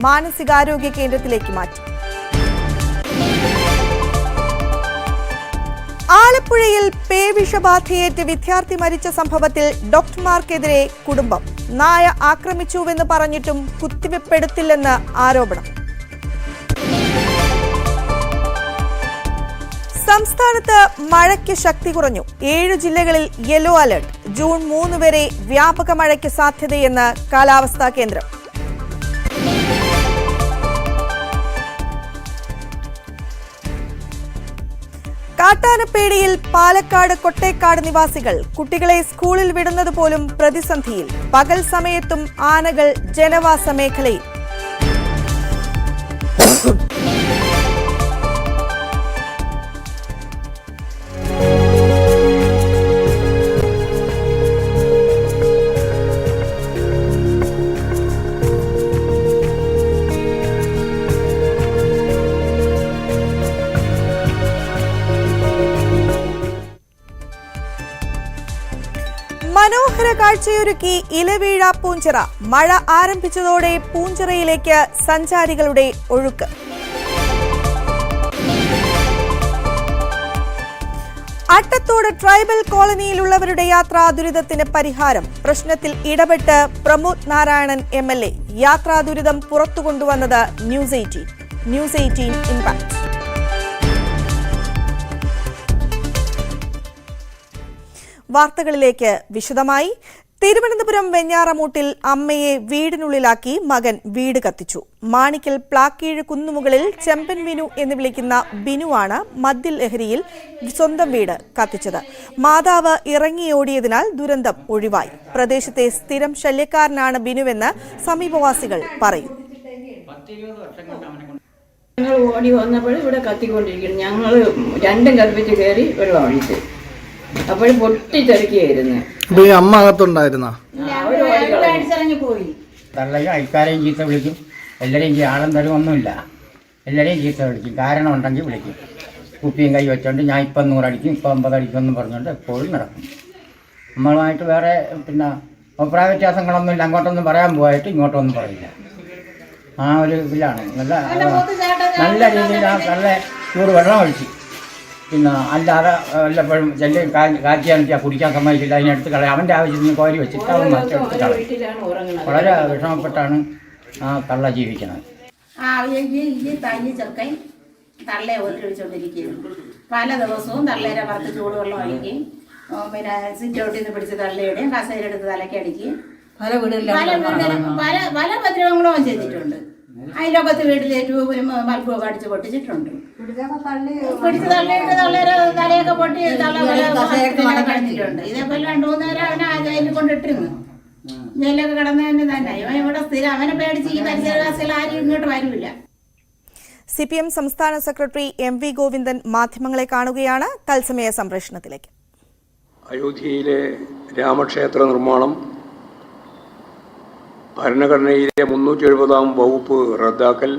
മാനസികാരോഗ്യ കേന്ദ്രത്തിലേക്ക് മാറ്റി. ആലപ്പുഴയിൽ പേവിഷബാധയേറ്റ് വിദ്യാർത്ഥി മരിച്ച സംഭവത്തിൽ ഡോക്ടർമാർക്കെതിരെ കുടുംബം. നായ ആക്രമിച്ചുവെന്ന് പറഞ്ഞിട്ടും കുത്തിവെപ്പെടുത്തില്ലെന്ന് ആരോപണം. സംസ്ഥാനത്ത് മഴയ്ക്ക് ശക്തി കുറഞ്ഞു. 7 ജില്ലകളിൽ യെല്ലോ അലർട്ട്. ജൂൺ 3 വരെ വ്യാപക മഴയ്ക്ക് സാധ്യതയെന്ന് കാലാവസ്ഥാ കേന്ദ്രം. കാട്ടാനപ്പേടിയിൽ പാലക്കാട് കൊട്ടേക്കാട് നിവാസികൾ. കുട്ടികളെ സ്കൂളിൽ വിടുന്നത് പോലും പ്രതിസന്ധിയിൽ. പകൽ സമയത്തും ആനകൾ ജനവാസ മേഖലയിൽ. മനോഹര കാഴ്ചയൊരുക്കി ഇലവീഴ പൂഞ്ചിറ. മഴ ആരംഭിച്ചതോടെ പൂഞ്ചിറയിലേക്ക് സഞ്ചാരികളുടെ ഒഴുക്ക്. അട്ടത്തോട് ട്രൈബൽ കോളനിയിലുള്ളവരുടെ യാത്രാ ദുരിതത്തിന് പരിഹാരം. പ്രശ്നത്തിൽ ഇടപെട്ട് പ്രമോദ് നാരായണൻ MLA. യാത്രാ ദുരിതം പുറത്തുകൊണ്ടുവന്നത് ന്യൂസ് 18 ഇംപാക്ട്. വാർത്തകളിലേക്ക് വിശദമായി. തിരുവനന്തപുരം വെഞ്ഞാറമൂട്ടിൽ അമ്മയെ വീടിനുള്ളിലാക്കി മകൻ വീട് കത്തിച്ചു. മാണിക്കൽ പ്ലാക്കീഴ് കുന്നുമുകളിൽ ചെമ്പൻ ബിനു എന്ന് വിളിക്കുന്ന ബിനുവാണ് മദ്യലഹരിയിൽ സ്വന്തം വീട് കത്തിച്ചത്. മാതാവ് ഇറങ്ങിയോടിയതിനാൽ ദുരന്തം ഒഴിവായി. പ്രദേശത്തെ സ്ഥിരം ശല്യക്കാരനാണ് ബിനുവെന്ന് സമീപവാസികൾ പറയും. ഞങ്ങൾ ഓടി വന്നപ്പോൾ ഇവിടെ കത്തിക്കൊണ്ടിരിക്കുന്നു. ഞങ്ങൾ രണ്ടും കൽപ്പിച്ച് കയറി വെള്ളം ഒഴിച്ചു. അപ്പോൾ പൊട്ടിത്തെറിക്കുകയായിരുന്നു. അമ്മ അകത്തുണ്ടായിരുന്ന പോയി. തള്ളയും അയൽക്കാരെയും ചീത്ത വിളിക്കും. എല്ലാവരെയും ആളം തരുമൊന്നുമില്ല. എല്ലാവരെയും ചീത്ത വിളിക്കും. കാരണം ഉണ്ടെങ്കിൽ വിളിക്കും. കുപ്പിയും കൈ വെച്ചോണ്ട് ഞാൻ ഇപ്പം 100 അടിക്കും, ഇപ്പം 50 അടിക്കുമെന്ന് പറഞ്ഞുകൊണ്ട് എപ്പോഴും നടക്കും. നമ്മളുമായിട്ട് വേറെ അഭിപ്രായ വ്യത്യാസങ്ങളൊന്നുമില്ല. അങ്ങോട്ടൊന്നും പറയാൻ പോയിട്ട് ഇങ്ങോട്ടൊന്നും പറയില്ല. ആ ഒരു ഇതിലാണ്. നല്ല രീതിയിൽ ആ തള്ള ചൂട് വെള്ളം ഒഴിച്ച്. അല്ലാതെ വല്ലപ്പോഴും ചെല്ലി കാച്ചിയാണെങ്കിൽ കുടിക്കാൻ സമ്മതിക്കില്ല. അതിനടുത്ത് കളയും. അവൻ്റെ ആവശ്യത്തിന് കോരി വെച്ചിട്ട് അവൻ മറ്റെടുത്ത് കളയും. വളരെ വിഷമപ്പെട്ടാണ് ആ തള്ള ജീവിക്കുന്നത്. തള്ളയെ ഒലിച്ചോണ്ടിരിക്കുന്നു. പല ദിവസവും തള്ളേരെ പുറത്ത് ചൂടുവെള്ളം ഒഴിക്കും. പിന്നെ സിറ്റൗട്ടിൽ നിന്ന് പിടിച്ച് തള്ളയുടെയും കസേരയെടുത്ത് തലക്കടിക്കും. പല ഉപദ്രവങ്ങളും അവൻ ചെയ്തിട്ടുണ്ട്. അയലോകത്ത് വീട്ടിലെ ട്യൂബിലും ബൾബൊക്കെ അടിച്ച് പൊട്ടിച്ചിട്ടുണ്ട്. പിടിച്ച് തള്ളിയിട്ട് തള്ളേരെ തലയൊക്കെ പൊട്ടി കളഞ്ഞിട്ടുണ്ട്. ഇതേപോലെ 2-3 നേരം അവനെ ആ ജയിലിൽ കൊണ്ടിട്ടിരുന്നു. ജയിലൊക്കെ കിടന്നതിന് തന്നെ ഇവൻ ഇവിടെ സ്ഥിരം. അവനെ പേടിച്ച് ഈ പരിസരവാസികൾ ആരും ഇങ്ങോട്ട് വരില്ല. CPM സംസ്ഥാന സെക്രട്ടറി MV ഗോവിന്ദൻ മാധ്യമങ്ങളെ കാണുകയാണ്. തത്സമയ സംപ്രേഷണത്തിലേക്ക്. അയോധ്യയിലെ രാമക്ഷേത്ര നിർമ്മാണം ഭരണഘടനയിലെ 370-ാം വകുപ്പ് റദ്ദാക്കൽ,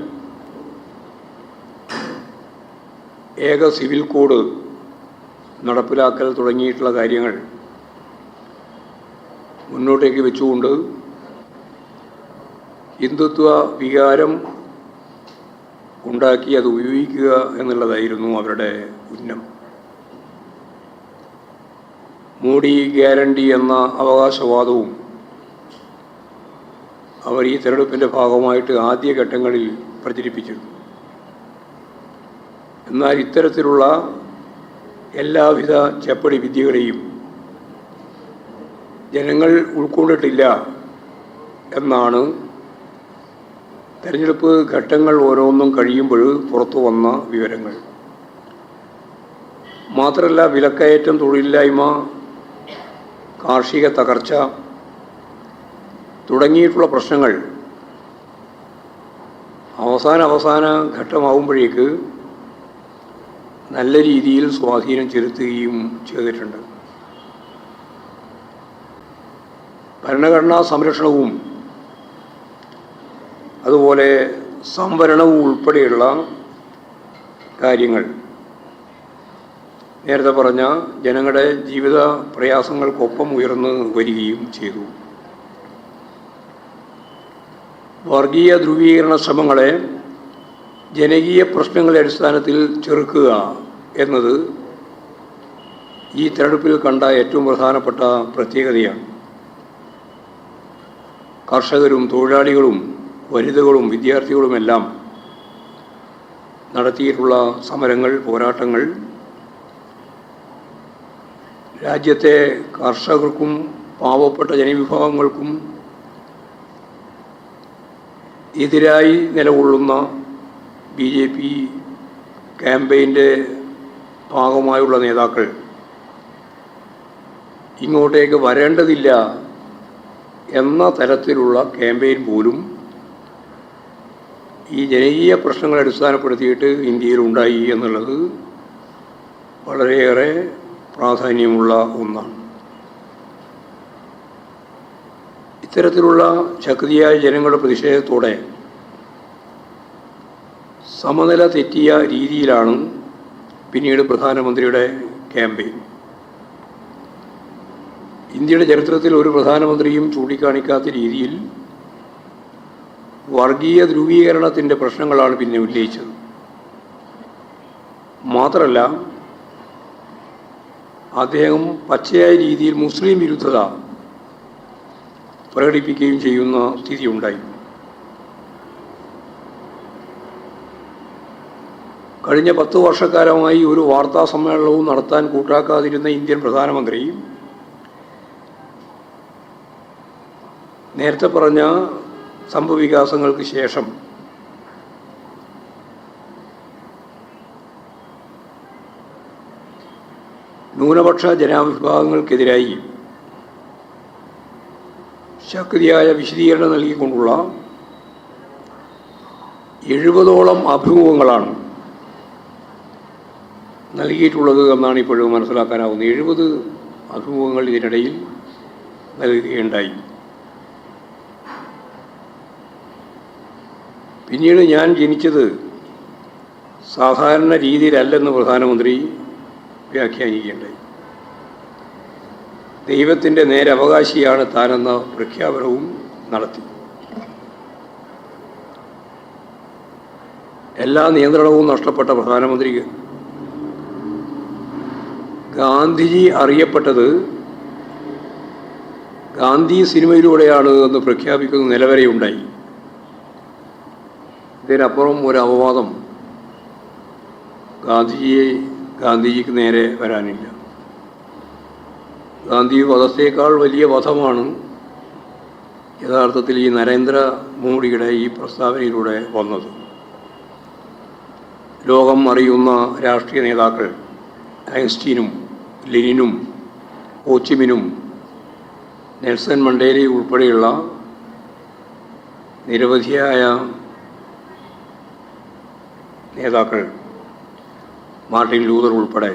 ഏക സിവിൽ കോഡ് നടപ്പിലാക്കൽ തുടങ്ങിയിട്ടുള്ള കാര്യങ്ങൾ മുന്നോട്ടേക്ക് വെച്ചുകൊണ്ട് ഹിന്ദുത്വ വികാരം ഉണ്ടാക്കി അത് ഉപയോഗിക്കുക എന്നുള്ളതായിരുന്നു അവരുടെ ഉന്നം. മോഡി ഗ്യാരണ്ടി എന്ന അവകാശവാദവും അവർ ഈ തെരഞ്ഞെടുപ്പിൻ്റെ ഭാഗമായിട്ട് ആദ്യഘട്ടങ്ങളിൽ പ്രചരിപ്പിച്ചിരുന്നു. എന്നാൽ ഇത്തരത്തിലുള്ള എല്ലാവിധ ചെപ്പടി വിദ്യകളെയും ജനങ്ങൾ ഉൾക്കൊണ്ടിട്ടില്ല എന്നാണ് തെരഞ്ഞെടുപ്പ് ഘട്ടങ്ങൾ ഓരോന്നും കഴിയുമ്പോൾ പുറത്തു വന്ന വിവരങ്ങൾ. മാത്രമല്ല, വിലക്കയറ്റം, തൊഴിലില്ലായ്മ, കാർഷിക തകർച്ച തുടങ്ങിയിട്ടുള്ള പ്രശ്നങ്ങൾ അവസാന ഘട്ടമാകുമ്പോഴേക്ക് നല്ല രീതിയിൽ സ്വാധീനം ചെലുത്തുകയും ചെയ്തിട്ടുണ്ട്. ഭരണഘടനാ സംരക്ഷണവും അതുപോലെ സംവരണവും ഉൾപ്പെടെയുള്ള കാര്യങ്ങൾ നേരത്തെ പറഞ്ഞ ജനങ്ങളുടെ ജീവിത പ്രയാസങ്ങൾക്കൊപ്പം ഉയർന്നു വരികയും ചെയ്തു. വർഗീയ ധ്രുവീകരണ ശ്രമങ്ങളെ ജനകീയ പ്രശ്നങ്ങളുടെ അടിസ്ഥാനത്തിൽ ചെറുക്കുക എന്നത് ഈ തെരഞ്ഞെടുപ്പിൽ കണ്ട ഏറ്റവും പ്രധാനപ്പെട്ട പ്രത്യേകതയാണ്. കർഷകരും തൊഴിലാളികളും വനിതകളും വിദ്യാർത്ഥികളുമെല്ലാം നടത്തിയിട്ടുള്ള സമരങ്ങൾ, പോരാട്ടങ്ങൾ രാജ്യത്തെ കർഷകർക്കും പാവപ്പെട്ട ജനവിഭാഗങ്ങൾക്കും എതിരായി നിലകൊള്ളുന്ന BJP ക്യാമ്പയിൻ്റെ ഭാഗമായുള്ള നേതാക്കൾ ഇങ്ങോട്ടേക്ക് വരേണ്ടതില്ല എന്ന തരത്തിലുള്ള ക്യാമ്പയിൻ പോലും ഈ ജനകീയ പ്രശ്നങ്ങളെ അടിസ്ഥാനപ്പെടുത്തിയിട്ട് ഇന്ത്യയിൽ ഉണ്ടായി എന്നുള്ളത് വളരെയേറെ പ്രാധാന്യമുള്ള ഒന്നാണ്. ഇത്തരത്തിലുള്ള ശക്തിയായ ജനങ്ങളുടെ പ്രതിഷേധത്തോടെ സമനില തെറ്റിയ രീതിയിലാണ് പിന്നീട് പ്രധാനമന്ത്രിയുടെ ക്യാമ്പയിൻ. ഇന്ത്യയുടെ ചരിത്രത്തിൽ ഒരു പ്രധാനമന്ത്രിയും ചൂണ്ടിക്കാണിക്കാത്ത രീതിയിൽ വർഗീയ ധ്രുവീകരണത്തിൻ്റെ പ്രശ്നങ്ങളാണ് പിന്നെ ഉന്നയിച്ചത്. മാത്രമല്ല, അദ്ദേഹം പച്ചയായ രീതിയിൽ മുസ്ലിം വിരുദ്ധത പ്രകടിപ്പിക്കുകയും ചെയ്യുന്ന സ്ഥിതിയുണ്ടായി. കഴിഞ്ഞ 10 വർഷക്കാലമായി ഒരു വാർത്താ സമ്മേളനവും നടത്താൻ കൂട്ടാക്കാതിരുന്ന ഇന്ത്യൻ പ്രധാനമന്ത്രി നേരത്തെ പറഞ്ഞ സംഭവവികാസങ്ങൾക്ക് ശേഷം ന്യൂനപക്ഷ ജനവിഭാഗങ്ങൾക്കെതിരായി ശക്തിയായ വിശദീകരണം നൽകിക്കൊണ്ടുള്ള 70ഓളം അഭിമുഖങ്ങളാണ് നൽകിയിട്ടുള്ളത് എന്നാണ് ഇപ്പോഴും മനസ്സിലാക്കാനാവുന്നത്. 70 അഭിമുഖങ്ങൾ ഇതിനിടയിൽ നൽകുകയുണ്ടായി. പിന്നീട് ഞാൻ ജനിച്ചത് സാധാരണ രീതിയിലല്ലെന്ന് പ്രധാനമന്ത്രി വ്യാഖ്യാനിക്കുകയുണ്ടായി. ദൈവത്തിൻ്റെ നേരവകാശിയാണ് താനെന്ന പ്രഖ്യാപനവും നടത്തി. എല്ലാ നിയന്ത്രണവും നഷ്ടപ്പെട്ട പ്രധാനമന്ത്രി ഗാന്ധിജി അറിയപ്പെട്ടത് ഗാന്ധി സിനിമയിലൂടെയാണ് എന്ന് പ്രഖ്യാപിക്കുന്ന നിലവരെയുണ്ടായി. ഇതിനപ്പുറം ഒരു അപവാദം ഗാന്ധിജിക്ക് നേരെ വരാനില്ല. ഗാന്ധി വധത്തേക്കാൾ വലിയ വധമാണ് യഥാർത്ഥത്തിൽ ഈ നരേന്ദ്രമോദിയുടെ ഈ പ്രസ്താവനയിലൂടെ വന്നത്. ലോകം അറിയുന്ന രാഷ്ട്രീയ നേതാക്കൾ ഐൻസ്റ്റീനും ലെനിനും ഹോച്ചിമിനും നെൽസൺ മണ്ടേലയും ഉൾപ്പെടെയുള്ള നിരവധിയായ നേതാക്കൾ, മാർട്ടിൻ ലൂതർ ഉൾപ്പെടെ,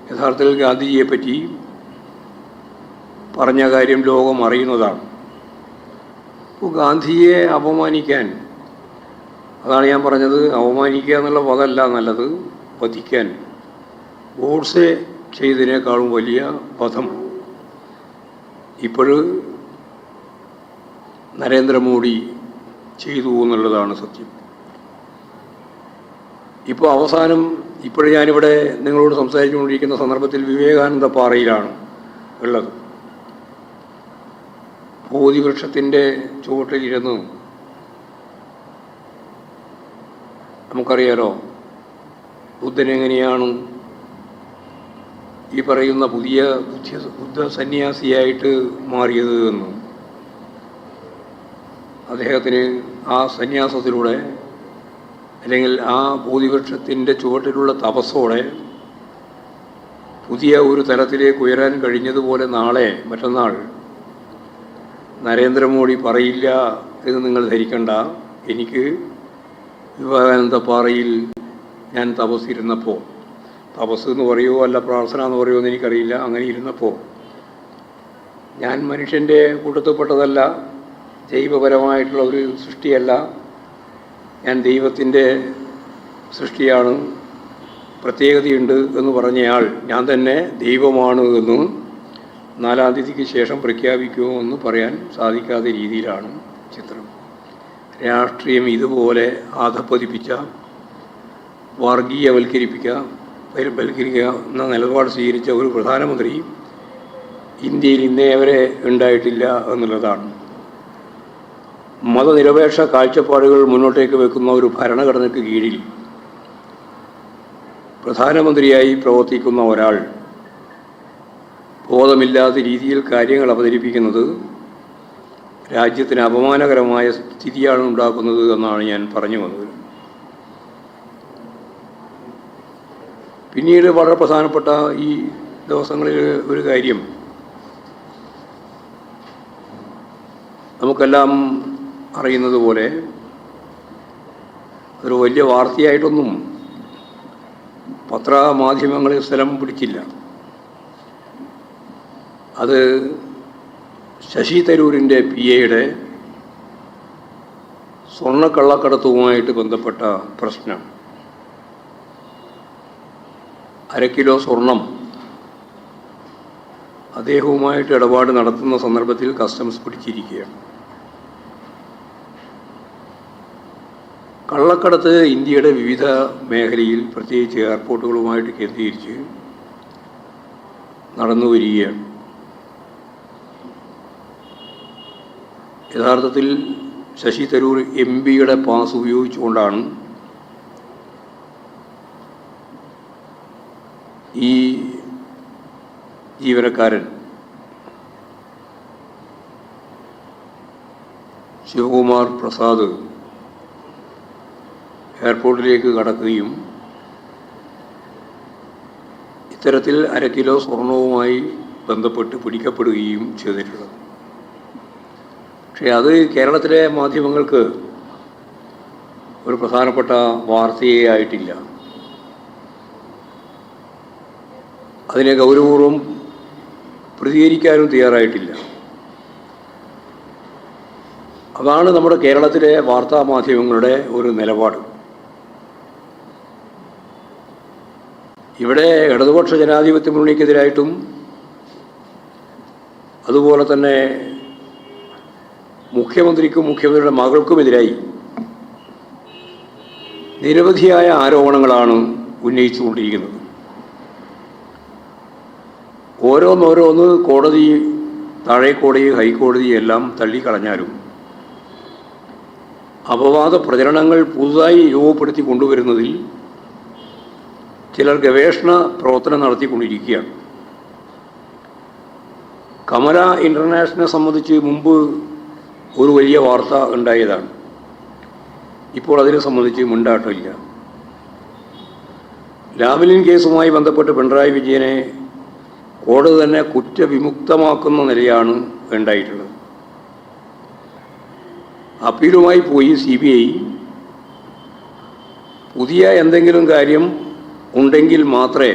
യഥാർത്ഥത്തിൽ ഗാന്ധിജിയെപ്പറ്റി പറഞ്ഞ കാര്യം ലോകം അറിയുന്നതാണ്. അപ്പോൾ ഗാന്ധിജിയെ അപമാനിക്കാൻ, അതാണ് ഞാൻ പറഞ്ഞത്, അവമാനിക്കുക എന്നുള്ള പദമല്ല നല്ലത്, വധിക്കാൻ ഗോഡ്സെ ചെയ്തതിനേക്കാളും വലിയ വധം ഇപ്പോഴും നരേന്ദ്രമോദി ചെയ്തു എന്നുള്ളതാണ് സത്യം. ഇപ്പോൾ അവസാനം ഞാനിവിടെ നിങ്ങളോട് സംസാരിച്ചുകൊണ്ടിരിക്കുന്ന സന്ദർഭത്തിൽ വിവേകാനന്ദ പാറയിലാണ് ഉള്ളത്. ബോധിവൃക്ഷത്തിൻ്റെ ചുവട്ടിലിരുന്ന് നമുക്കറിയാലോ ബുദ്ധൻ എങ്ങനെയാണ് ഈ പറയുന്ന പുതിയ ബുദ്ധ സന്യാസിയായിട്ട് മാറിയത് എന്നും അദ്ദേഹത്തിന് ആ സന്യാസത്തിലൂടെ അല്ലെങ്കിൽ ആ ബോധിവൃക്ഷത്തിൻ്റെ ചുവട്ടിലുള്ള തപസ്സോടെ പുതിയ ഒരു തലത്തിലേക്ക് ഉയരാൻ കഴിഞ്ഞതുപോലെ നാളെ മറ്റന്നാൾ നരേന്ദ്രമോദി പറയില്ല എന്ന് നിങ്ങൾ ധരിക്കണ്ട. എനിക്ക് വിവേകാനന്ദ പാറയിൽ ഞാൻ തപസ്സിരുന്നപ്പോൾ, തപസ് എന്ന് പറയുമോ അല്ല പ്രാർത്ഥന എന്ന് പറയുമോ എന്ന് എനിക്കറിയില്ല, അങ്ങനെ ഇരുന്നപ്പോൾ ഞാൻ മനുഷ്യൻ്റെ കൂട്ടത്തിൽപ്പെട്ടതല്ല, ജൈവപരമായിട്ടുള്ള ഒരു സൃഷ്ടിയല്ല, ഞാൻ ദൈവത്തിൻ്റെ സൃഷ്ടിയാണ്, പ്രത്യേകതയുണ്ട് എന്ന് പറഞ്ഞയാൾ ഞാൻ തന്നെ ദൈവമാണ് എന്ന് 4-ാം തീയതിക്ക് ശേഷം പ്രഖ്യാപിക്കുമോ എന്ന് പറയാൻ സാധിക്കാത്ത രീതിയിലാണ് ചിത്രം. രാഷ്ട്രീയം ഇതുപോലെ അധപ്പതിപ്പിച്ച, വർഗീയവൽക്കരിക്കുക എന്ന നിലപാട് സ്വീകരിച്ച ഒരു പ്രധാനമന്ത്രി ഇന്ത്യയിൽ ഇന്നേ വരെ ഉണ്ടായിട്ടില്ല എന്നുള്ളതാണ്. മതനിരപേക്ഷ കാഴ്ചപ്പാടുകൾ മുന്നോട്ടേക്ക് വെക്കുന്ന ഒരു ഭരണഘടനയ്ക്ക് കീഴിൽ പ്രധാനമന്ത്രിയായി പ്രവർത്തിക്കുന്ന ഒരാൾ ബോധമില്ലാത്ത രീതിയിൽ കാര്യങ്ങൾ അവതരിപ്പിക്കുന്നത് രാജ്യത്തിന് അപമാനകരമായ സ്ഥിതിയാണ് ഉണ്ടാക്കുന്നത് എന്നാണ് ഞാൻ പറഞ്ഞു വന്നത്. പിന്നീട് വളരെ പ്രധാനപ്പെട്ട ഈ ദിവസങ്ങളിൽ ഒരു കാര്യം, നമുക്കെല്ലാം അറിയുന്നത് പോലെ ഒരു വലിയ വാർത്തയായിട്ടൊന്നും പത്രമാധ്യമങ്ങളിൽ സ്ഥലം പിടിച്ചില്ല. അത് ശശി തരൂരിൻ്റെ PAയുടെ സ്വർണ്ണക്കള്ളക്കടത്തുമായിട്ട് ബന്ധപ്പെട്ട പ്രശ്നം. 1/2 കിലോ സ്വർണം അദ്ദേഹവുമായിട്ട് ഇടപാട് നടത്തുന്ന സന്ദർഭത്തിൽ കസ്റ്റംസ് പിടിച്ചിരിക്കുകയാണ്. കള്ളക്കടത്ത് ഇന്ത്യയുടെ വിവിധ മേഖലയിൽ, പ്രത്യേകിച്ച് എയർപോർട്ടുകളുമായിട്ട് കേന്ദ്രീകരിച്ച് നടന്നു വരികയാണ്. യഥാർത്ഥത്തിൽ ശശി തരൂർ MP-യുടെ പാസ് ഉപയോഗിച്ചുകൊണ്ടാണ് ഈ ജീവനക്കാരൻ ശിവകുമാർ പ്രസാദ് എയർപോർട്ടിലേക്ക് കടക്കുകയും ഇത്തരത്തിൽ 1/2 കിലോ സ്വർണവുമായി ബന്ധപ്പെട്ട് പിടിക്കപ്പെടുകയും ചെയ്തിട്ടുള്ളത്. പക്ഷേ അത് കേരളത്തിലെ മാധ്യമങ്ങൾക്ക് ഒരു പ്രധാനപ്പെട്ട വാർത്തയേ ആയിട്ടില്ല. അതിനെ ഗൗരവപൂർവ്വം പ്രതികരിക്കാനും തയ്യാറായിട്ടില്ല. അതാണ് നമ്മുടെ കേരളത്തിലെ വാർത്താ മാധ്യമങ്ങളുടെ ഒരു നിലപാട്. ഇവിടെ ഇടതുപക്ഷ ജനാധിപത്യ മുന്നണിക്കെതിരായിട്ടും അതുപോലെ തന്നെ മുഖ്യമന്ത്രിക്കും മുഖ്യമന്ത്രിയുടെ മകൾക്കുമെതിരായി നിരവധിയായ ആരോപണങ്ങളാണ് ഉന്നയിച്ചുകൊണ്ടിരിക്കുന്നത്. ഓരോന്നോരോന്ന് കോടതി, താഴെക്കോടതി, ഹൈക്കോടതി എല്ലാം തള്ളിക്കളഞ്ഞാലും അപവാദ പ്രചരണങ്ങൾ പുതുതായി രൂപപ്പെടുത്തി കൊണ്ടുവരുന്നതിൽ ചിലർ ഗവേഷണ പ്രവർത്തനം നടത്തിക്കൊണ്ടിരിക്കുകയാണ്. കമല ഇൻ്റർനാഷണലിനെ സംബന്ധിച്ച് മുമ്പ് ഒരു വലിയ വാർത്ത ഉണ്ടായതാണ്. ഇപ്പോൾ അതിനെ സംബന്ധിച്ച് മുണ്ടാട്ടമില്ല. ലാവ്ലിൻ കേസുമായി ബന്ധപ്പെട്ട് പിണറായി വിജയനെ കോടതി തന്നെ കുറ്റവിമുക്തമാക്കുന്ന നിലയാണ് ഉണ്ടായിട്ടുള്ളത്. അപ്പീലുമായി പോയി CBI പുതിയ എന്തെങ്കിലും കാര്യം ഉണ്ടെങ്കിൽ മാത്രമേ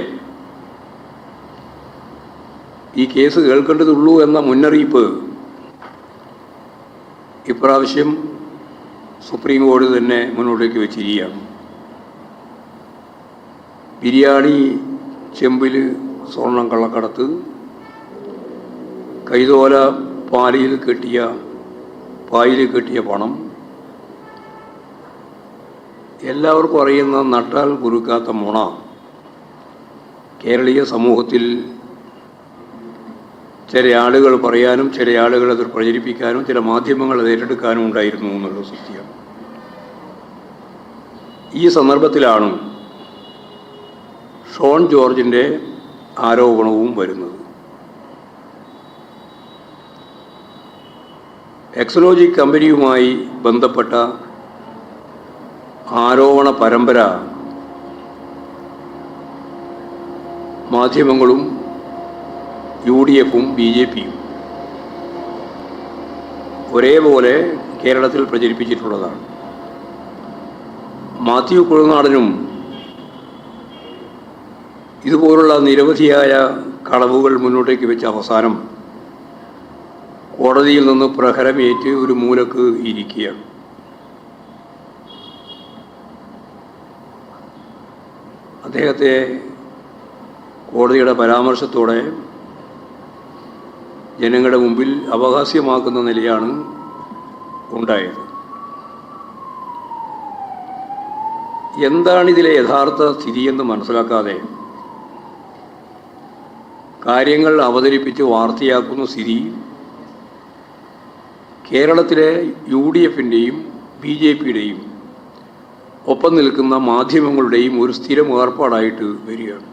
ഈ കേസ് കേൾക്കേണ്ടതുള്ളൂ എന്ന മുന്നറിയിപ്പ് ഇപ്രാവശ്യം സുപ്രീം കോടതി തന്നെ മുന്നോട്ടേക്ക് വെച്ചിരിക്കുകയാണ്. ബിരിയാണി ചെമ്പിൽ സ്വർണം കള്ളക്കടത്ത്, കൈതോല പായിൽ കെട്ടിയ പണം, എല്ലാവർക്കും അറിയുന്ന നട്ടാൽ കുറുക്കാത്ത മുണ കേരളീയ സമൂഹത്തിൽ ചില ആളുകൾ പറയാനും ചില ആളുകൾ അത് പ്രചരിപ്പിക്കാനും ചില മാധ്യമങ്ങൾ അത് ഏറ്റെടുക്കാനും ഉണ്ടായിരുന്നു എന്നുള്ള സത്യമാണ്. ഈ സന്ദർഭത്തിലാണ് ഷോൺ ജോർജിൻ്റെ ആരോപണവും വരുന്നത്. എക്സലോജിക് കമ്പനിയുമായി ബന്ധപ്പെട്ട ആരോപണ പരമ്പര മാധ്യമങ്ങളും UDFും BJPയും ഒരേപോലെ കേരളത്തിൽ പ്രചരിപ്പിച്ചിട്ടുള്ളതാണ്. മാത്യു കുഴനാടനും ഇതുപോലുള്ള നിരവധിയായ കളവുകൾ മുന്നോട്ടേക്ക് വെച്ച അവസാനം കോടതിയിൽ നിന്ന് പ്രഹരമേറ്റ് ഒരു മൂലക്ക് ഇരിക്കുകയാണ്. അദ്ദേഹത്തെ കോടതിയുടെ പരാമർശത്തോടെ ജനങ്ങളുടെ മുമ്പിൽ അപഹാസ്യമാക്കുന്ന നിലയാണ് ഉണ്ടായത്. എന്താണിതിലെ യഥാർത്ഥ സ്ഥിതിയെന്ന് മനസ്സിലാക്കാതെ കാര്യങ്ങൾ അവതരിപ്പിച്ച് വാർത്തയാക്കുന്ന സ്ഥിതി കേരളത്തിലെ UDFൻ്റെയും BJPയുടെയും ഒപ്പം നിൽക്കുന്ന മാധ്യമങ്ങളുടെയും ഒരു സ്ഥിരം ഏർപ്പാടായിട്ട് വരികയാണ്.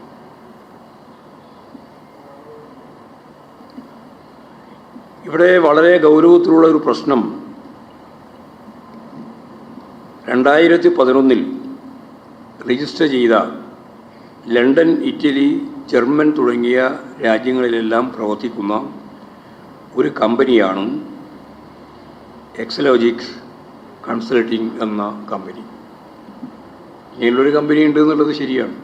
ഇവിടെ വളരെ ഗൗരവത്തിലുള്ള ഒരു പ്രശ്നം 2011 രജിസ്റ്റർ ചെയ്ത ലണ്ടൻ, ഇറ്റലി, ജർമ്മൻ തുടങ്ങിയ രാജ്യങ്ങളിലെല്ലാം പ്രവർത്തിക്കുന്ന ഒരു കമ്പനിയാണ് എക്സലോജിക് കൺസൾട്ടിംഗ് എന്ന കമ്പനി. ഇങ്ങനെയുള്ളൊരു കമ്പനി ഉണ്ട് എന്നുള്ളത് ശരിയാണ്.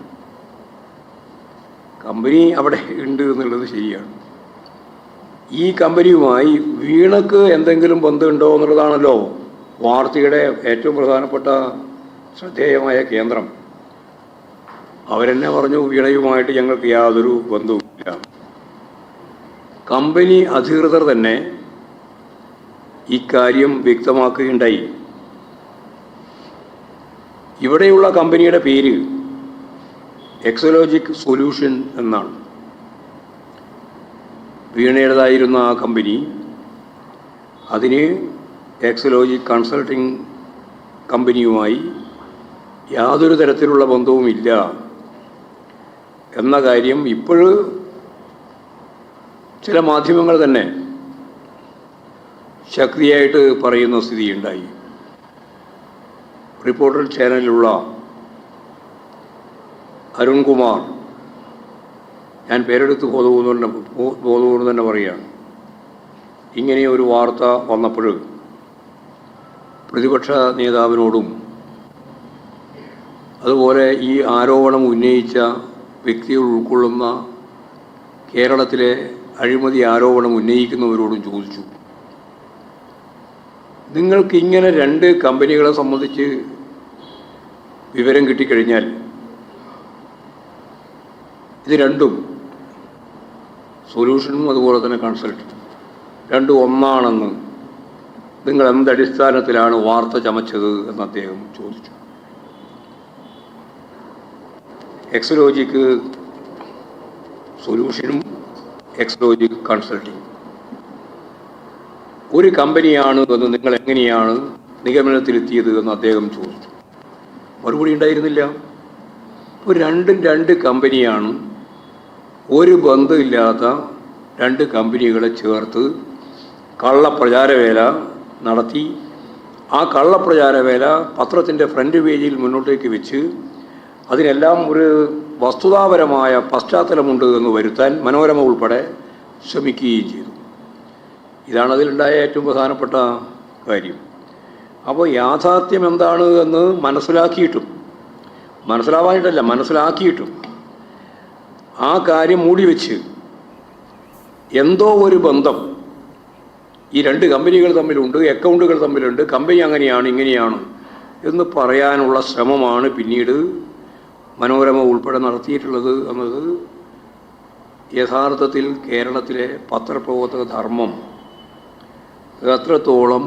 കമ്പനി അവിടെ ഉണ്ട് എന്നുള്ളത് ശരിയാണ്. ഈ കമ്പനിയുമായി വീണക്ക് എന്തെങ്കിലും ബന്ധമുണ്ടോ എന്നുള്ളതാണല്ലോ വാർത്തയുടെ ഏറ്റവും പ്രധാനപ്പെട്ട ശ്രദ്ധേയമായ കേന്ദ്രം. അവരെന്നെ പറഞ്ഞു, വീണയുമായിട്ട് ഞങ്ങൾക്ക് യാതൊരു ബന്ധവുമില്ല. കമ്പനി അധികൃതർ തന്നെ ഇക്കാര്യം വ്യക്തമാക്കുകയുണ്ടായി. ഇവിടെയുള്ള കമ്പനിയുടെ പേര് എക്സലോജിക് സൊല്യൂഷൻ എന്നാണ്. വീണയുടേതായിരുന്ന ആ കമ്പനി അതിന് എക്സലോജിക് കൺസൾട്ടിംഗ് കമ്പനിയുമായി യാതൊരു തരത്തിലുള്ള ബന്ധവുമില്ല എന്ന കാര്യം ഇപ്പോഴും ചില മാധ്യമങ്ങൾ തന്നെ ശക്തിയായിട്ട് പറയുന്ന സ്ഥിതിയുണ്ടായി. റിപ്പോർട്ടർ ചാനലിലുള്ള അരുൺകുമാർ, ഞാൻ പേരെടുത്ത് ബോധപൂർവ്വം തന്നെ പറയുകയാണ്, ഇങ്ങനെ ഒരു വാർത്ത വന്നപ്പോൾ പ്രതിപക്ഷ നേതാവിനോടും അതുപോലെ ഈ ആരോപണം ഉന്നയിച്ച വ്യക്തികൾ ഉൾക്കൊള്ളുന്ന കേരളത്തിലെ അഴിമതി ആരോപണം ഉന്നയിക്കുന്നവരോടും ചോദിച്ചു, നിങ്ങൾക്ക് ഇങ്ങനെ രണ്ട് കമ്പനികളെ സംബന്ധിച്ച് വിവരം കിട്ടിക്കഴിഞ്ഞാൽ ഇത് രണ്ടും സൊല്യൂഷനും അതുപോലെ തന്നെ കൺസൾട്ടും രണ്ടും ഒന്നാണെന്ന് നിങ്ങൾ എന്തടിസ്ഥാനത്തിലാണ് വാർത്ത ചമച്ചത് എന്ന് അദ്ദേഹം ചോദിച്ചു. എക്സലോജിക് സൊല്യൂഷനും എക്സലോജിക് കൺസൾട്ടിങ് ഒരു കമ്പനിയാണ് എന്ന് നിങ്ങൾ എങ്ങനെയാണ് നിഗമനത്തിലെത്തിയത് എന്ന് അദ്ദേഹം ചോദിച്ചു. മറുപടി ഉണ്ടായിരുന്നില്ല. ഇപ്പോൾ രണ്ടും രണ്ട് കമ്പനിയാണ്. ഒരു ബന്ധമില്ലാത്ത രണ്ട് കമ്പനികളെ ചേർത്ത് കള്ളപ്രചാരവേല നടത്തി. ആ കള്ളപ്രചാരവേല പത്രത്തിൻ്റെ ഫ്രണ്ട് പേജിൽ മുന്നോട്ടേക്ക് വെച്ച് അതിനെല്ലാം ഒരു വസ്തുതാപരമായ പശ്ചാത്തലമുണ്ട് എന്ന് വരുത്താൻ മനോരമ ഉൾപ്പെടെ ശ്രമിക്കുകയും ചെയ്തു. ഇതാണ് അതിലുണ്ടായ ഏറ്റവും പ്രധാനപ്പെട്ട കാര്യം. അപ്പോൾ യാഥാർത്ഥ്യം എന്താണ് എന്ന് മനസ്സിലാക്കിയിട്ടും ആ കാര്യം മൂടി വെച്ച് എന്തോ ഒരു ബന്ധം ഈ രണ്ട് കമ്പനികൾ തമ്മിലുണ്ട്, അക്കൗണ്ടുകൾ തമ്മിലുണ്ട്, കമ്പനി അങ്ങനെയാണ് ഇങ്ങനെയാണ് എന്ന് പറയാനുള്ള ശ്രമമാണ് പിന്നീട് മനോരമ ഉൾപ്പെടെ നടത്തിയിട്ടുള്ളത് എന്നത് യഥാർത്ഥത്തിൽ കേരളത്തിലെ പത്രപ്രവർത്തക ധർമ്മം എത്രത്തോളം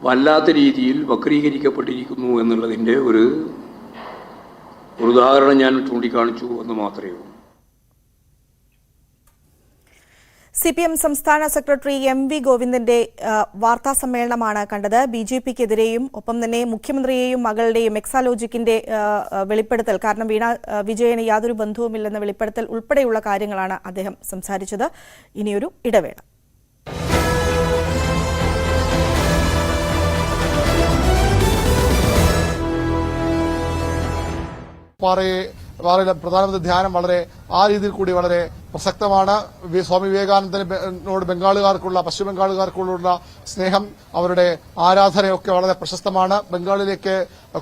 വല്ലാത്ത രീതിയിൽ വക്രീകരിക്കപ്പെട്ടിരിക്കുന്നു എന്നുള്ളതിൻ്റെ ഒരു ഉദാഹരണം ഞാൻ ചൂണ്ടിക്കാണിച്ചു എന്ന് മാത്രമേ ഉള്ളൂ. CPM സംസ്ഥാന സെക്രട്ടറി MV ഗോവിന്ദന്റെ വാർത്താ സമ്മേളനമാണ് കണ്ടത്. BJPക്കെതിരെയും ഒപ്പം തന്നെ മുഖ്യമന്ത്രിയെയും മകളുടെയും എക്സാലോജിക്കിന്റെ വെളിപ്പെടുത്തൽ, കാരണം വീണ വിജയന് യാതൊരു ബന്ധവുമില്ലെന്ന വെളിപ്പെടുത്തൽ ഉൾപ്പെടെയുള്ള കാര്യങ്ങളാണ് അദ്ദേഹം സംസാരിച്ചത്. ഇനിയൊരു ഇടവേള. പ്രധാനമന്ത്രി ധ്യാനം വളരെ ആ രീതിയിൽ കൂടി വളരെ പ്രസക്തമാണ്. സ്വാമി വിവേകാനന്ദനോട് ബംഗാളുകാർക്കുള്ള, പശ്ചിമ ബംഗാളുകാർക്കുള്ള സ്നേഹം, അവരുടെ ആരാധനയൊക്കെ വളരെ പ്രശസ്തമാണ്. ബംഗാളിലേക്ക്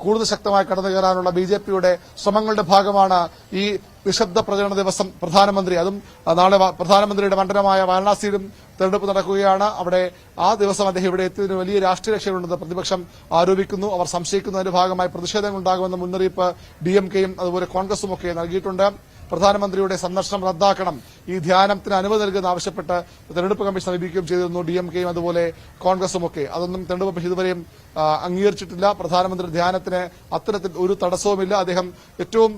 കൂടുതൽ ശക്തമായി കടന്നു കയറാനുള്ള BJPയുടെ ശ്രമങ്ങളുടെ ഭാഗമാണ് ഈ നിശബ്ദ പ്രചരണ ദിവസം. പ്രധാനമന്ത്രി, അതും നാളെ പ്രധാനമന്ത്രിയുടെ മണ്ഡലമായ വാരണാസിയിലും തെരഞ്ഞെടുപ്പ് നടക്കുകയാണ്. അവിടെ ആ ദിവസം അദ്ദേഹം ഇവിടെ എത്തിയതിന് വലിയ രാഷ്ട്രീയ ലക്ഷ്യമുണ്ടെന്ന് പ്രതിപക്ഷം ആരോപിക്കുന്നു. അവർ സംശയിക്കുന്നതിന്റെ ഭാഗമായി പ്രതിഷേധങ്ങൾ ഉണ്ടാകുമെന്ന മുന്നറിയിപ്പ് DMKയും അതുപോലെ കോൺഗ്രസും ഒക്കെ നൽകിയിട്ടുണ്ട്. പ്രധാനമന്ത്രിയുടെ സന്ദർശനം റദ്ദാക്കണം, ഈ ധ്യാനത്തിന് അനുമതി നൽകുന്ന ആവശ്യപ്പെട്ട് തെരഞ്ഞെടുപ്പ് കമ്മീഷൻ സമീപിക്കുകയും ചെയ്തിരുന്നു. DMKയും അതുപോലെ കോൺഗ്രസും ഒക്കെ. അതൊന്നും തെരഞ്ഞെടുപ്പ് കമ്മീഷൻ ഇതുവരെയും അംഗീകരിച്ചിട്ടില്ല. പ്രധാനമന്ത്രി ധ്യാനത്തിന് അത്തരത്തിൽ ഒരു തടസ്സവുമില്ല. അദ്ദേഹം ഏറ്റവും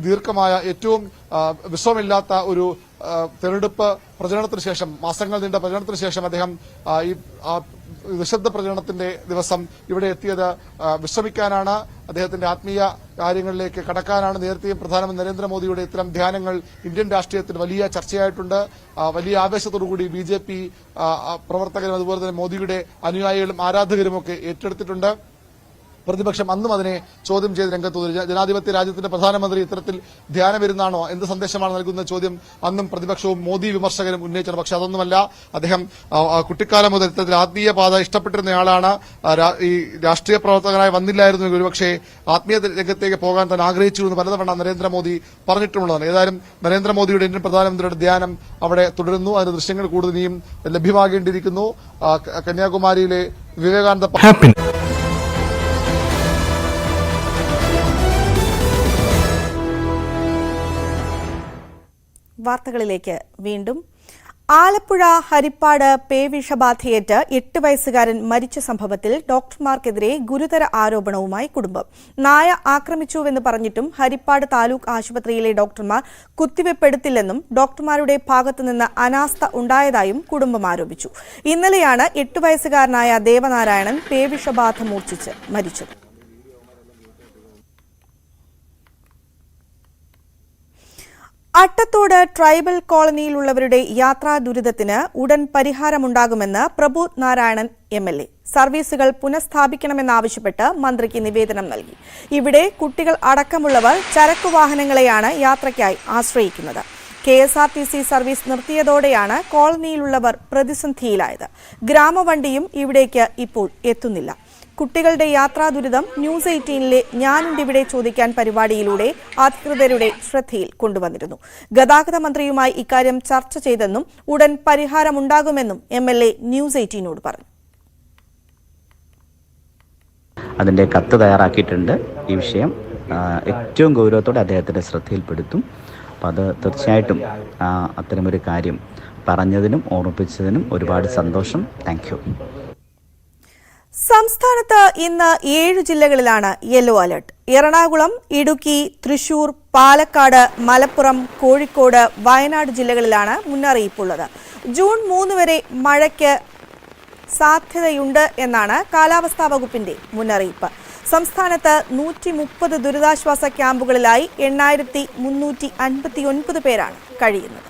ദീർഘമായ, ഏറ്റവും വിശ്രമമില്ലാത്ത ഒരു തെരഞ്ഞെടുപ്പ് പ്രചരണത്തിന് ശേഷം, മാസങ്ങൾ നീണ്ട പ്രചരണത്തിന് ശേഷം അദ്ദേഹം ഈ നിശബ്ദ പ്രചരണത്തിന്റെ ദിവസം ഇവിടെ എത്തിയത് വിശ്രമിക്കാനാണ്, അദ്ദേഹത്തിന്റെ ആത്മീയ കാര്യങ്ങളിലേക്ക് കടക്കാനാണ്. നേരത്തെയും പ്രധാനമന്ത്രി നരേന്ദ്രമോദിയുടെ ഇത്തരം ധ്യാനങ്ങൾ ഇന്ത്യൻ രാഷ്ട്രീയത്തിൽ വലിയ ചർച്ചയായിട്ടുണ്ട്. വലിയ ആവേശത്തോടുകൂടി BJP പ്രവർത്തകരും അതുപോലെ തന്നെ മോദിയുടെ അനുയായികളും ആരാധകരുമൊക്കെ ഏറ്റെടുത്തിട്ടുണ്ട്. പ്രതിപക്ഷം അന്നും അതിനെ ചോദ്യം ചെയ്ത് രംഗത്ത് വന്നു. ജനാധിപത്യ രാജ്യത്തിന്റെ പ്രധാനമന്ത്രി ഇത്തരത്തിൽ ധ്യാനമിരുന്നാണോ, എന്ത് സന്ദേശമാണ് നൽകുന്ന ചോദ്യം അന്നും പ്രതിപക്ഷവും മോദി വിമർശകരും ഉന്നയിച്ചത്. പക്ഷെ അതൊന്നുമല്ല. അദ്ദേഹം കുട്ടിക്കാലം മുതൽ ഇത്തരത്തിൽ ആത്മീയ പാത ഇഷ്ടപ്പെട്ടിരുന്നയാളാണ്. ഈ രാഷ്ട്രീയ പ്രവർത്തകനായി വന്നില്ലായിരുന്നെങ്കിൽ ഒരുപക്ഷെ ആത്മീയ രംഗത്തേക്ക് പോകാൻ തന്നെ ആഗ്രഹിച്ചിരുന്നു പലതവണ നരേന്ദ്രമോദി പറഞ്ഞിട്ടുള്ളതാണ്. ഏതായാലും നരേന്ദ്രമോദിയുടെ ഇന്ത്യൻ പ്രധാനമന്ത്രിയുടെ ധ്യാനം അവിടെ തുടരുന്നു. അതിന്റെ ദൃശ്യങ്ങൾ കൂടുതൽ ഇനിയും ലഭ്യമാകേണ്ടിയിരിക്കുന്നു. കന്യാകുമാരിയിലെ വിവേകാനന്ദ വാർത്തകളിലേക്ക് വീണ്ടും. ആലപ്പുഴ ഹരിപ്പാട് പേവിഷബാധയേറ്റ് 8 വയസ്സുകാരൻ മരിച്ച സംഭവത്തിൽ ഡോക്ടർമാർക്കെതിരെ ഗുരുതര ആരോപണവുമായി കുടുംബം. നായ ആക്രമിച്ചുവെന്ന് പറഞ്ഞിട്ടും ഹരിപ്പാട് താലൂക്ക് ആശുപത്രിയിലെ ഡോക്ടർമാർ കുത്തിവെപ്പെടുത്തില്ലെന്നും ഡോക്ടർമാരുടെ ഭാഗത്തുനിന്ന് അനാസ്ഥ ഉണ്ടായതായും കുടുംബം ആരോപിച്ചു. ഇന്നലെയാണ് 8 വയസ്സുകാരനായ ദേവനാരായണൻ പേവിഷബാധ മൂർച്ഛിച്ച് മരിച്ചത്. അട്ടത്തോട് ട്രൈബൽ കോളനിയിലുള്ളവരുടെ യാത്രാ ദുരിതത്തിന് ഉടൻ പരിഹാരമുണ്ടാകുമെന്ന് പ്രബോധ് നാരായണൻ MLA. സർവീസുകൾ പുനഃസ്ഥാപിക്കണമെന്നാവശ്യപ്പെട്ട് മന്ത്രിക്ക് നിവേദനം നൽകി. ഇവിടെ കുട്ടികൾ അടക്കമുള്ളവർ ചരക്കു വാഹനങ്ങളെയാണ് യാത്രയ്ക്കായി ആശ്രയിക്കുന്നത്. KSRTC service നിർത്തിയതോടെയാണ് കോളനിയിലുള്ളവർ പ്രതിസന്ധിയിലായത്. ഗ്രാമവണ്ടിയും ഇവിടേക്ക് ഇപ്പോൾ എത്തുന്നില്ല. കുട്ടികളുടെ യാത്രാ ദുരിതം ന്യൂസ് 18ലെ ഞാനുണ്ടിവിടെ ചോദിക്കാൻ പരിപാടിയിലൂടെ അധികൃതരുടെ ശ്രദ്ധയിൽ കൊണ്ടുവന്നിരുന്നു. ഗതാഗത മന്ത്രിയുമായി ഇക്കാര്യം ചർച്ച ചെയ്തെന്നും ഉടൻ പരിഹാരമുണ്ടാകുമെന്നും MLA ന്യൂസ് 18നോട് പറഞ്ഞു. അതിൻ്റെ കത്ത് തയ്യാറാക്കിയിട്ടുണ്ട്. ഈ വിഷയം ഏറ്റവും ഗൗരവത്തോടെ അദ്ദേഹത്തിൻ്റെ ശ്രദ്ധയിൽപ്പെടുത്തും. അപ്പോൾ അത് തീർച്ചയായിട്ടും അത്തരമൊരു കാര്യം പറഞ്ഞതിനും ഓർമ്മിപ്പിച്ചതിനും ഒരുപാട് സന്തോഷം. Thank you. സംസ്ഥാനത്ത് ഇന്ന് 7 ജില്ലകളിലാണ് യെല്ലോ അലർട്ട്. എറണാകുളം, ഇടുക്കി, തൃശൂർ, പാലക്കാട്, മലപ്പുറം, കോഴിക്കോട്, വയനാട് ജില്ലകളിലാണ് മുന്നറിയിപ്പുള്ളത്. ജൂൺ 3 വരെ മഴയ്ക്ക് സാധ്യതയുണ്ട് എന്നാണ് കാലാവസ്ഥാ വകുപ്പിന്റെ മുന്നറിയിപ്പ്. സംസ്ഥാനത്ത് 130 ദുരിതാശ്വാസ ക്യാമ്പുകളിലായി 8359 പേരാണ് കഴിയുന്നത്.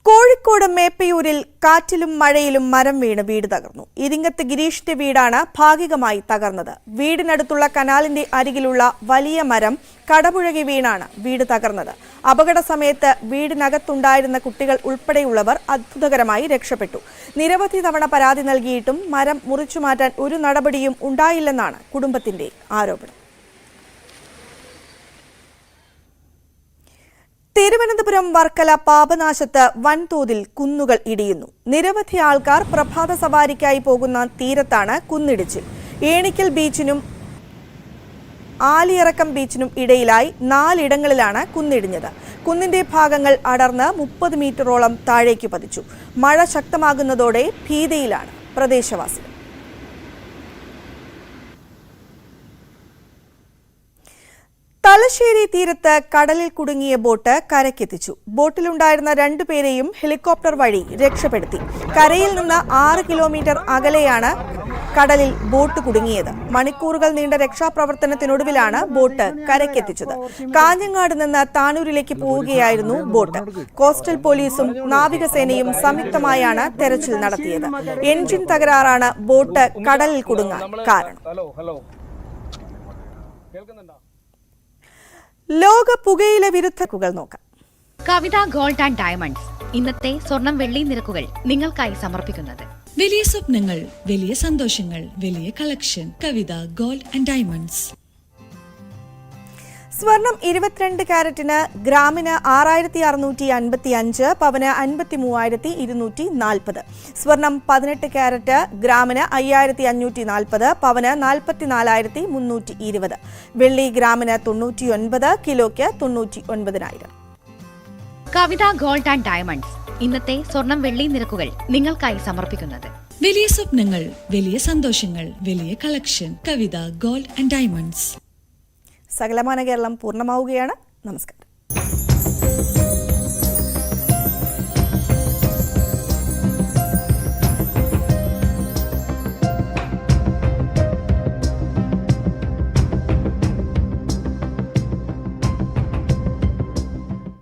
കോഴിക്കോട് മേപ്പയൂരിൽ കാറ്റിലും മഴയിലും മരം വീണ് വീട് തകർന്നു. ഇരിങ്ങത്ത് ഗിരീഷിന്റെ വീടാണ് ഭാഗികമായി തകർന്നത്. വീടിനടുത്തുള്ള കനാലിന്റെ അരികിലുള്ള വലിയ മരം കടപുഴകി വീണാണ് വീട് തകർന്നത്. അപകട സമയത്ത് വീടിനകത്തുണ്ടായിരുന്ന കുട്ടികൾ ഉൾപ്പെടെയുള്ളവർ അത്ഭുതകരമായി രക്ഷപ്പെട്ടു. നിരവധി തവണ പരാതി നൽകിയിട്ടും മരം മുറിച്ചുമാറ്റാൻ ഒരു നടപടിയും ഉണ്ടായില്ലെന്നാണ് കുടുംബത്തിന്റെ ആരോപണം. തിരുവനന്തപുരം വർക്കല പാപനാശത്ത് വൻതോതിൽ കുന്നുകൾ ഇടിയുന്നു. നിരവധി ആൾക്കാർ പ്രഭാത സവാരിക്കായി പോകുന്ന തീരത്താണ് കുന്നിടിച്ചിൽ. ഏണിക്കൽ ബീച്ചിനും ആലിയിറക്കം ബീച്ചിനും ഇടയിലായി 4 ഇടങ്ങളിലാണ് കുന്നിടിഞ്ഞത്. കുന്നിന്റെ ഭാഗങ്ങൾ അടർന്ന് 30 മീറ്ററോളം താഴേക്ക് പതിച്ചു. മഴ ശക്തമാകുന്നതോടെ ഭീതിയിലാണ് പ്രദേശവാസികൾ. തലശ്ശേരി തീരത്ത് കടലിൽ കുടുങ്ങിയ ബോട്ട് കരയ്ക്കെത്തിച്ചു. ബോട്ടിലുണ്ടായിരുന്ന 2 പേരെയും ഹെലികോപ്റ്റർ വഴി രക്ഷപ്പെടുത്തി. കരയിൽ നിന്ന് 6 കിലോമീറ്റർ അകലെയാണ് കടലിൽ ബോട്ട് കുടുങ്ങിയത്. മണിക്കൂറുകൾ നീണ്ട രക്ഷാപ്രവർത്തനത്തിനൊടുവിലാണ് ബോട്ട് കരയ്ക്കെത്തിച്ചത്. കാഞ്ഞങ്ങാട് നിന്ന് താനൂരിലേക്ക് പോവുകയായിരുന്നു ബോട്ട്. കോസ്റ്റൽ പോലീസും നാവികസേനയും സംയുക്തമായാണ് തെരച്ചിൽ നടത്തിയത്. എൻജിൻ തകരാറാണ് ബോട്ട് കടലിൽ കുടുങ്ങാൻ കാരണം. ലോക പുകയില വിരുദ്ധകൾ നോക്കാം. കവിത ഗോൾഡ് ആൻഡ് ഡയമണ്ട്സ് ഇന്നത്തെ സ്വർണം വെള്ളി നിരക്കുകൾ നിങ്ങൾക്കായി സമർപ്പിക്കുന്നത്. വലിയ സ്വപ്നങ്ങൾ, വലിയ സന്തോഷങ്ങൾ, വലിയ collection. Kavitha gold and diamonds. സ്വർണം 22 കാരറ്റിന് ഗ്രാമിന് 6655, പവന് 53,240. സ്വർണം 18 കാരറ്റ് ഗ്രാമിന് 5540, പവന് 44,320. വെള്ളി ഗ്രാമിന് 99, കിലോയ്ക്ക് 99,000. കവിത ഗോൾഡ് ആൻഡ് ഡയമണ്ട്സ് ഇന്നത്തെ സ്വർണം വെള്ളി നിരക്കുകൾ നിങ്ങൾക്കായി സമർപ്പിക്കുന്നത്. വലിയ സ്വപ്നങ്ങൾ, വലിയ സന്തോഷങ്ങൾ, വലിയ collection. Kavitha gold and diamonds. സകലമാന കേരളം പൂർണ്ണമാവുകയാണ്. നമസ്കാരം.